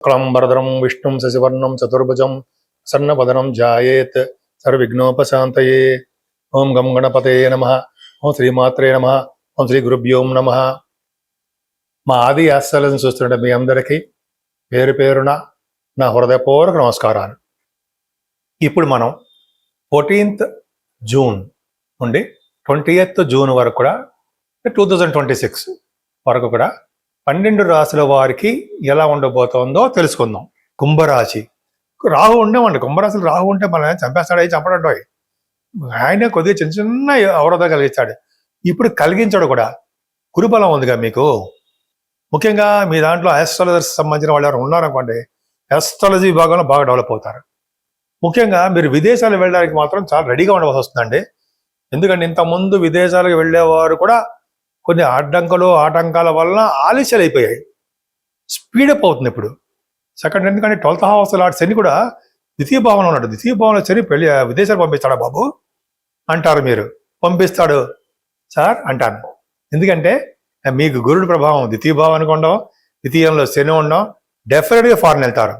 క్లంబరధరం విష్ణుం శశివర్ణం చతుర్భుజం సన్నపదనం ధ్యాయేత్ సర్వవిఘ్నోపశాంతయే. ఓం గం గణపతయే నమః. ఓం శ్రీమాత్రే నమః. ఓం శ్రీ గురుభ్యోం నమః. మా ఆది ఆశలను చూస్తుంటే మీ అందరికీ పేరు పేరున నా హృదయపూర్వక నమస్కారాలు. ఇప్పుడు మనం 14th జూన్ నుండి 20th జూన్ వరకు కూడా 2026 వరకు కూడా 12 రాశుల వారికి ఎలా ఉండబోతోందో తెలుసుకుందాం. కుంభరాశి రాహు ఉండేవండి. కుంభరాశిలో రాహు ఉంటే మనం చంపేస్తాడు, అవి చంపడం. ఆయన కొద్దిగా చిన్న చిన్న అవరోధాలు కలిగిస్తాడు. ఇప్పుడు కలిగించాడు కూడా. గురుబలం ఉందిగా మీకు. ముఖ్యంగా మీ దాంట్లో ఆస్ట్రాలజర్స్ సంబంధించిన వాళ్ళు ఎవరు ఉన్నారనుకోండి, ఆస్ట్రాలజీ విభాగంలో బాగా డెవలప్ అవుతారు. ముఖ్యంగా మీరు విదేశాలు వెళ్ళడానికి మాత్రం చాలా రెడీగా ఉండవలసి వస్తుందండి. ఎందుకంటే ఇంతకుముందు విదేశాలకు వెళ్ళేవారు కూడా కొన్ని ఆటంకాల వలన ఆలస్యాలు అయిపోయాయి. స్పీడప్ అవుతుంది ఇప్పుడు. సెకండ్, ఎందుకంటే 12th హౌస్ లార్డ్ శని కూడా ద్వితీయ భావంలో ఉన్నాడు. ద్వితీయ భావంలో శని విదేశాలు పంపిస్తాడా బాబు అంటారు మీరు. పంపిస్తాడు సార్ అంటాను. ఎందుకంటే మీకు గురుడు ప్రభావం ద్వితీయ భావానికి ఉండవు, ద్వితీయంలో శని ఉండవు. డెఫినెట్గా ఫారెన్ వెళ్తారు.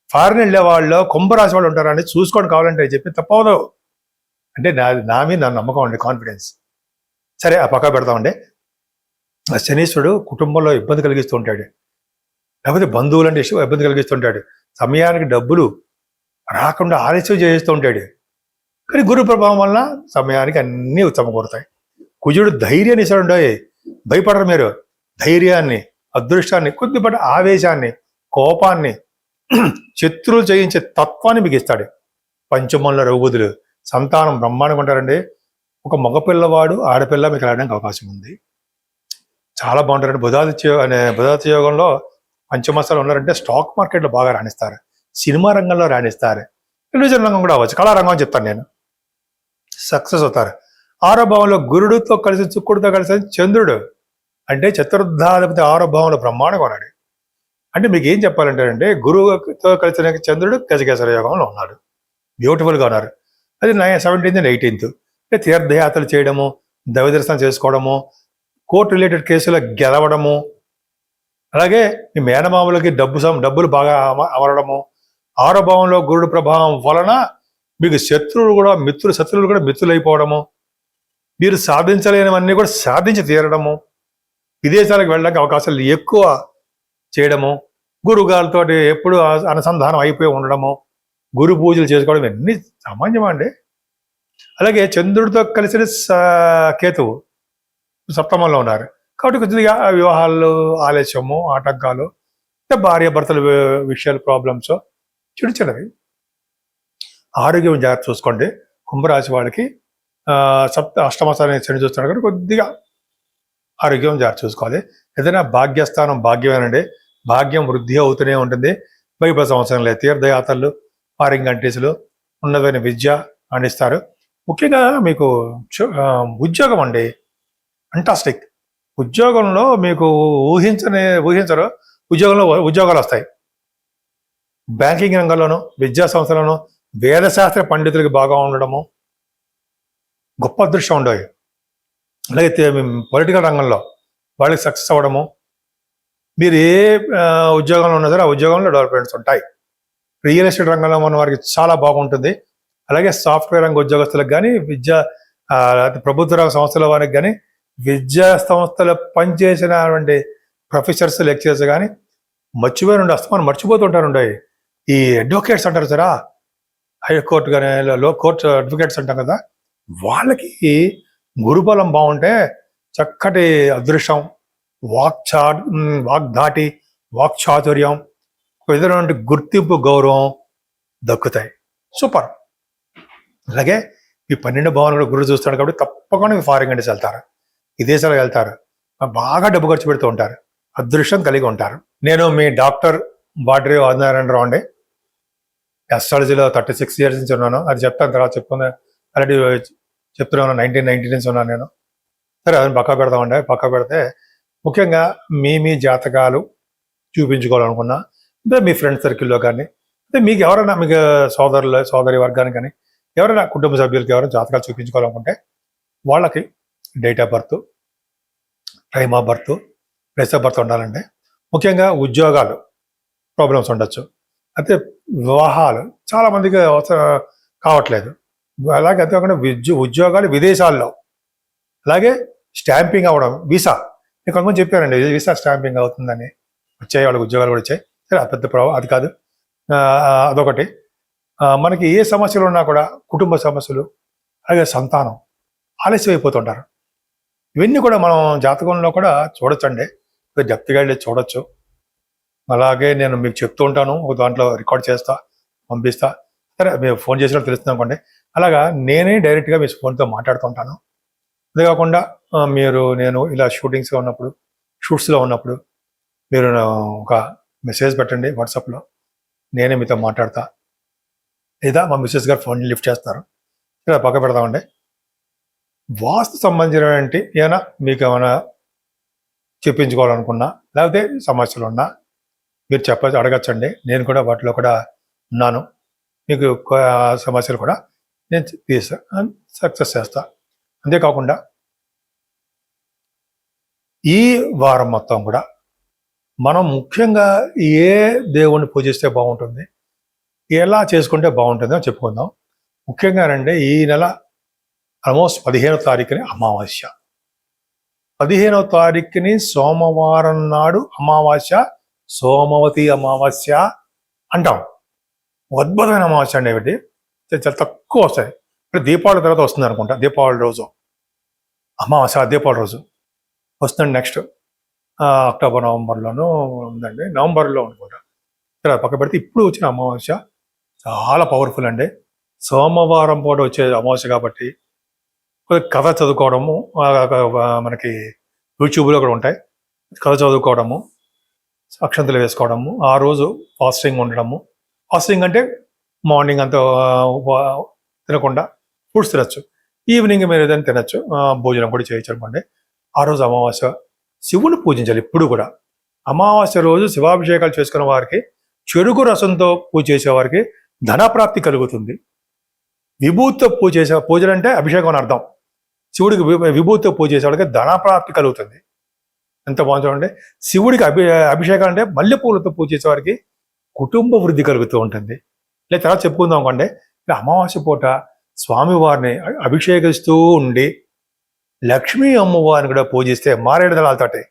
ఫారెన్ వెళ్ళే వాళ్ళు కుంభరాశి వాళ్ళు ఉంటారని చూసుకోండి, కావాలంటే చెప్పి తప్పవదు. అంటే నా మీద నా నమ్మకం అండి, కాన్ఫిడెన్స్. సరే, ఆ పక్క పెడతామండి. శనీశ్వరుడు కుటుంబంలో ఇబ్బంది కలిగిస్తూ ఉంటాడు, లేకపోతే బంధువులంటే ఇబ్బంది కలిగిస్తుంటాడు. సమయానికి డబ్బులు రాకుండా ఆలస్యం చేస్తూ ఉంటాడు. కానీ గురు ప్రభావం వలన సమయానికి అన్నీ సమకూరుతాయి. కుజుడు ధైర్యాన్ని ఇస్తాడు. భయపడరు మీరు. ధైర్యాన్ని, అదృష్టాన్ని, కొద్దిపాటి ఆవేశాన్ని, కోపాన్ని, శత్రువులు జయించే తత్వాన్ని మీకు ఇస్తాడు. పంచమంలో రఘుబుధులు సంతానం బ్రహ్మాండంగా ఉంటారండి. ఒక మగపిల్లవాడు ఆడపిల్ల మీకు రావడానికి అవకాశం ఉంది. చాలా బాగుంటారండి. బుధాదిత్య యోగంలో పంచమస్థాలు ఉన్నారంటే స్టాక్ మార్కెట్లో బాగా రాణిస్తారు, సినిమా రంగంలో రాణిస్తారు, టెలివిజన్ రంగం కూడా అవ్వచ్చు, కళారంగం అని చెప్తాను నేను. సక్సెస్ అవుతారు. 6వ భావంలో గురుడితో కలిసి శుక్రుడితో కలిసి చంద్రుడు అంటే చతుర్థాధిపతి 6వ భావంలో బ్రహ్మాండంగా ఉన్నాడు. అంటే మీకు ఏం చెప్పాలంటే గురువుతో కలిసిన చంద్రుడు గజకేసర యోగంలో ఉన్నాడు. బ్యూటిఫుల్గా ఉన్నారు. అది 17th and 18th. అంటే తీర్థయాత్రలు చేయడము, దైవ దర్శనం చేసుకోవడము, కోర్టు రిలేటెడ్ కేసులో గెలవడము, అలాగే మీ మేనమామలకి డబ్బులు బాగా అమరడము. 6వ భావంలో గురుడు ప్రభావం వలన మీకు శత్రువులు కూడా మిత్రులైపోవడము, మీరు సాధించలేనివన్నీ కూడా సాధించి తీరడము, విదేశాలకు వెళ్ళడానికి అవకాశాలు ఎక్కువ చేయడము, గురుగారితో ఎప్పుడు అనుసంధానం అయిపోయి ఉండడము, గురు పూజలు చేసుకోవడం ఇవన్నీ సామాన్యమా అండి. అలాగే చంద్రుడితో కలిసిన కేతువు 7వ ఉన్నారు. కాబట్టి కొద్దిగా వివాహాలు ఆలస్యము, ఆటంకాలు, భార్యాభర్తల విషయాలు, ప్రాబ్లమ్స్ చిన్నవి. ఆరోగ్యం జాగ్రత్త చూసుకోండి. కుంభరాశి వాళ్ళకి అష్టమస్థానం శని చూస్తున్నాడు కాబట్టి కొద్దిగా ఆరోగ్యం జాగ్రత్త చూసుకోవాలి. ఏదైనా భాగ్యస్థానం భాగ్యమేనండి. భాగ్యం వృద్ధి అవుతూనే ఉంటుంది. భయపడే సంవత్సరం లేదు. తీర్థయాత్రలు, ఫారిన్ కంట్రీస్లు, ఉన్నతమైన విద్య అందిస్తారు. ముఖ్యంగా మీకు ఉద్యోగం అండి, ఫంటాస్టిక్. ఉద్యోగంలో మీకు ఊహించరు ఉద్యోగాలు వస్తాయి. బ్యాంకింగ్ రంగంలోనూ, విద్యా సంస్థలోనూ, వేదశాస్త్ర పండితులకి బాగా ఉండడము గొప్ప అదృష్టం ఉండవు. అలాగే పొలిటికల్ రంగంలో వాళ్ళకి సక్సెస్ అవ్వడము, మీరు ఏ ఉద్యోగంలో ఉన్నా సరే ఆ ఉద్యోగంలో డెవలప్మెంట్స్ ఉంటాయి. రియల్ ఎస్టేట్ రంగంలో ఉన్న వారికి చాలా బాగుంటుంది. అలాగే సాఫ్ట్వేర్ రంగ ఉద్యోగస్తులకు కానీ, ప్రభుత్వ రంగ సంస్థల వారికి కానీ, విద్యా సంస్థలో పనిచేసినటువంటి ప్రొఫెసర్స్, లెక్చరర్స్ కానీ అస్తమానం మర్చిపోతుంటారు. ఈ అడ్వకేట్స్ అంటారు సరా, హైకోర్టు కానీ లో కోర్టు అడ్వకేట్స్ అంటాం కదా, వాళ్ళకి గురుబలం బాగుంటే చక్కటి అదృష్టం, వాగ్ధాటి, వాక్చాతుర్యం, విధమైనటువంటి గుర్తింపు, గౌరవం దక్కుతాయి. సూపర్. అలాగే ఈ 12వ భావన కూడా గురువు చూస్తాడు కాబట్టి తప్పకుండా ఫారిన్ కంట్రీస్ వెళ్తారు, విదేశాలకు వెళ్తారు, బాగా డబ్బు ఖర్చు పెడుతూ ఉంటారు, అదృష్టం కలిగి ఉంటారు. నేను మీ డాక్టర్ బాడ్రి ఆదినారాయణరావు అండి. ఆస్ట్రాలజీలో 36 years నుంచి ఉన్నాను. అది చెప్తాను తర్వాత చెప్పుకుందా. ఆల్రెడీ చెప్తున్నాను, 1990 నుంచి ఉన్నాను నేను. సరే, అది పక్కా పెడతామండి. పక్కా పెడితే ముఖ్యంగా మీ జాతకాలు చూపించుకోవాలనుకున్నా, అంటే మీ ఫ్రెండ్ సర్కిల్లో కానీ, అంటే మీకు ఎవరైనా మీకు సోదరి వర్గానికి కానీ, ఎవరైనా కుటుంబ సభ్యులకి ఎవరైనా జాతకాలు చూపించుకోవాలనుకుంటే వాళ్ళకి date of birth, time of birth, place of birth ఉండాలండి. ముఖ్యంగా ఉద్యోగాలు ప్రాబ్లమ్స్ ఉండొచ్చు. అయితే వివాహాలు చాలామందికి కావట్లేదు. అలాగే అంతేకాకుండా ఉద్యోగాలు విదేశాల్లో, అలాగే స్టాంపింగ్ అవ్వడం, వీసా. నేను కొంతమంది చెప్పారండి వీసా స్టాంపింగ్ అవుతుందని, వచ్చాయి వాళ్ళకి ఉద్యోగాలు కూడా వచ్చాయి. సరే అది పెద్ద అది కాదు. అదొకటి. మనకి ఏ సమస్యలు ఉన్నా కూడా కుటుంబ సమస్యలు, అలాగే సంతానం ఆలస్యం అయిపోతుంటారు. ఇవన్నీ కూడా మనం జాతకంలో కూడా చూడొచ్చండి, డెప్త్గా వెళ్ళి చూడొచ్చు. అలాగే నేను మీకు చెప్తూ ఉంటాను, ఒక దాంట్లో రికార్డ్ చేస్తా, పంపిస్తా. సరే మీరు ఫోన్ చేసినట్టు తెలుస్తుంది అనుకోండి. అలాగా నేనే డైరెక్ట్గా మీ ఫోన్తో మాట్లాడుతూ ఉంటాను. అంతేకాకుండా నేను ఇలా షూట్స్లో ఉన్నప్పుడు మీరు ఒక మెసేజ్ పెట్టండి వాట్సాప్లో, నేనే మీతో మాట్లాడతా. లేదా మా మిస్సెస్ గారు ఫోన్ లిఫ్ట్ చేస్తారు, ఇలా పక్క పెడతామండి. వాస్తు సంబంధించినటువంటి ఏమైనా మీకు ఏమైనా చెప్పించుకోవాలనుకున్నా, లేకపోతే సమస్యలు ఉన్నా మీరు అడగచ్చండి. నేను కూడా వాటిలో కూడా ఉన్నాను. మీకు సమస్యలు కూడా నేను సక్సెస్ చేస్తా. అంతేకాకుండా ఈ వారం మొత్తం కూడా మనం ముఖ్యంగా ఏ దేవుణ్ణి పూజిస్తే బాగుంటుంది, ఎలా చేసుకుంటే బాగుంటుందో చెప్పుకుందాం. ముఖ్యంగానండి ఈ నెల ఆల్మోస్ట్ 15వ తారీఖుని అమావాస్య. 15వ తారీఖుని సోమవారం నాడు అమావాస్య, సోమవతి అమావాస్య అంటాం. అద్భుతమైన అమావాస్య అండి. ఏమిటి చాలా తక్కువ వస్తాయి. ఇప్పుడు దీపావళి తర్వాత వస్తుంది అనుకుంటా. దీపావళి రోజు అమావాస్య, దీపావళి రోజు వస్తుంది. నెక్స్ట్ అక్టోబర్ నవంబర్లోనూ ఉందండి, నవంబర్లో అనుకుంటా. ఇక్కడ పక్క పెడితే ఇప్పుడు వచ్చిన అమావాస్య చాలా పవర్ఫుల్ అండి. సోమవారం పూట వచ్చే అమావాస్య కాబట్టి కథ చదువుకోవడము, మనకి యూట్యూబ్లో కూడా ఉంటాయి, కథ చదువుకోవడము, అక్షంతలు వేసుకోవడము, ఆ రోజు ఫాస్టింగ్ ఉండడము. ఫాస్టింగ్ అంటే మార్నింగ్ అంతా తినకుండా ఫ్రూట్స్ తినచ్చు, ఈవినింగ్ మీరు ఏదైనా తినచ్చు, భోజనం కూడా చేయొచ్చు అనుకోండి. ఆ రోజు అమావాస్య శివుని పూజించాలి. ఇప్పుడు కూడా అమావాస్య రోజు శివాభిషేకాలు చేసుకున్న వారికి, చెరుకు రసంతో పూజ చేసేవారికి ధనప్రాప్తి కలుగుతుంది. విభూతితో పూజ చేసే, పూజలు అంటే అభిషేకం అని అర్థం. శివుడికి విభూతితో పూజ చేసేవాడికి ధనప్రాప్తి కలుగుతుంది. ఎంత బాగుంటుందంటే, శివుడికి అభిషేకం అంటే మల్లెపూలతో పూజ చేసేవారికి కుటుంబ వృద్ధి కలుగుతూ ఉంటుంది. లేదా తర్వాత చెప్పుకుందాం అనుకోండి, అమావాస్య పూట స్వామివారిని అభిషేకిస్తూ ఉండి లక్ష్మీ అమ్మవారిని కూడా పూజిస్తే, మారేడు దళాలతోటి,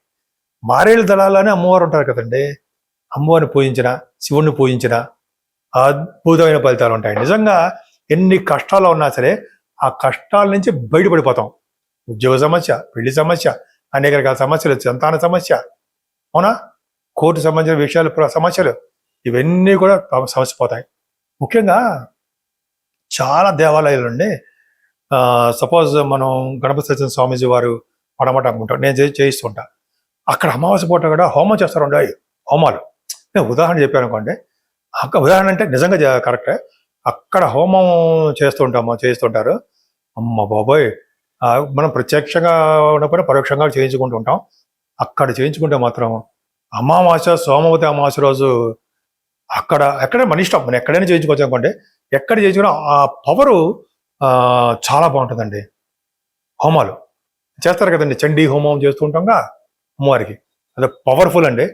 మారేడు దళాలని అమ్మవారు ఉంటారు కదండి, అమ్మవారిని పూజించిన, శివుణ్ణి పూజించిన అద్భుతమైన ఫలితాలు ఉంటాయి. నిజంగా ఎన్ని కష్టాలు ఉన్నా సరే ఆ కష్టాల నుంచి బయటపడిపోతాం. ఉద్యోగ సమస్య, పెళ్లి సమస్య, అనేక రకాల సమస్యలు, సంతాన సమస్య, అవునా, కోర్టు సంబంధించిన విషయాలు, సమస్యలు, ఇవన్నీ కూడా సమస్యపోతాయి. ముఖ్యంగా చాలా దేవాలయాలు అండి. సపోజ్ మనం గణపతి సత్యనారాయణ స్వామీజీ వారు పడమట అనుకుంటాం, నేను చేయిస్తుంటా. అక్కడ అమావాస్య పూట కూడా హోమం చేస్తారండి. హోమాలు నేను ఉదాహరణ చెప్పాను అనుకోండి. ఉదాహరణ అంటే నిజంగా కరెక్టే. అక్కడ హోమం చేస్తుంటారు. అమ్మ బాబోయ్, మనం ప్రత్యక్షంగా ఉన్నప్పుడు పరోక్షంగా చేయించుకుంటూ ఉంటాం. అక్కడ చేయించుకుంటే మాత్రం అమావాస్య, సోమవతి అమావాస్య రోజు ఎక్కడ మన ఇష్టం, మనం ఎక్కడైనా చేయించుకోవచ్చు అనుకోండి. ఎక్కడ చేయించుకున్నా ఆ పవరు చాలా బాగుంటుందండి. హోమాలు చేస్తారు కదండి, చండీ హోమం చేస్తుంటాంగా అమ్మవారికి, అది పవర్ఫుల్ అండి.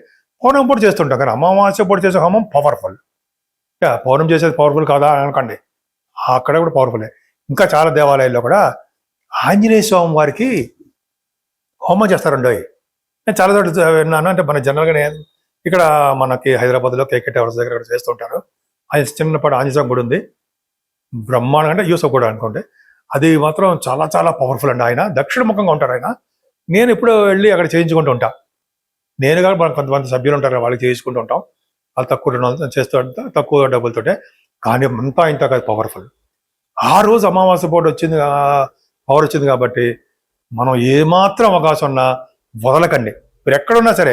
పౌర్ణమి పూట చేస్తుంటాం కానీ అమావాస్య పూట చేసే హోమం పవర్ఫుల్. పౌర్ణమి చేసేది పవర్ఫుల్ కాదా అనకండి, అక్కడ కూడా పవర్ఫుల్లే. ఇంకా చాలా దేవాలయాల్లో కూడా ఆంజనేయ స్వామి వారికి హోమం చేస్తారండి. నేను చాలా చోట్ల విన్నాను. అంటే మన జనరల్గా ఇక్కడ మనకి హైదరాబాద్లో కేకే టవర్స్ దగ్గర చేస్తుంటారు. ఆయన చిన్నపాటి ఆంజనేయ స్వామి గుడి ఉంది, బ్రహ్మాండంగా, అంటే యూసఫ్ కూడా అనుకోండి. అది మాత్రం చాలా చాలా పవర్ఫుల్ అండి. ఆయన దక్షిణముఖంగా ఉంటారు ఆయన. నేను ఎప్పుడో వెళ్ళి అక్కడ చేయించుకుంటూ ఉంటా. నేను కాదు, మన కొంతమంది సభ్యులు ఉంటారు, వాళ్ళకి చేయించుకుంటూ ఉంటాం. వాళ్ళు తక్కువ డబ్బులతోటే, కానీ అంతా ఇంత కాదు, పవర్ఫుల్. ఆ రోజు అమావాస్య పూట పవర్ వచ్చింది కాబట్టి మనం ఏమాత్రం అవకాశం ఉన్నా వదలకండి. మీరు ఎక్కడున్నా సరే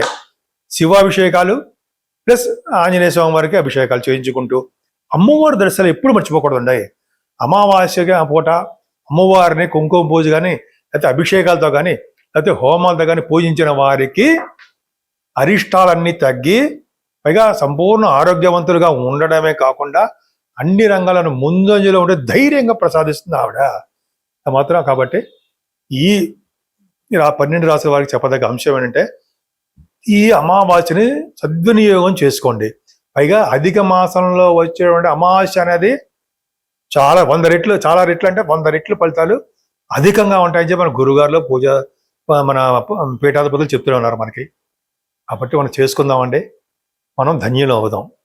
శివాభిషేకాలు ప్లస్ ఆంజనేయ స్వామి వారికి అభిషేకాలు చేయించుకుంటూ, అమ్మవారి దర్శనాలు ఎప్పుడు మర్చిపోకూడదండి. అమావాస్యగా పూట అమ్మవారిని కుంకుమ పూజ కానీ, లేకపోతే అభిషేకాలతో కానీ, లేకపోతే హోమాలతో కానీ పూజించిన వారికి అరిష్టాలన్నీ తగ్గి, పైగా సంపూర్ణ ఆరోగ్యవంతులుగా ఉండడమే కాకుండా అన్ని రంగాలను ముందంజలో ఉండే ధైర్యంగా ప్రసాదిస్తుంది ఆవిడ మాత్రం. కాబట్టి ఈ 12 రాసుల వారికి చెప్పదగ్గ అంశం ఏంటంటే, ఈ అమావాస్యని సద్వినియోగం చేసుకోండి. పైగా అధిక మాసంలో వచ్చేటువంటి అమావాస్య అనేది చాలా 100 రెట్లు, చాలా రెట్లు అంటే 100 రెట్లు ఫలితాలు అధికంగా ఉంటాయని చెప్పి మన గురుగారులు మన పీఠాధిపతులు చెప్తూనే ఉన్నారు మనకి. కాబట్టి మనం చేసుకుందామండి, మనం ధన్యులు అవుదాం.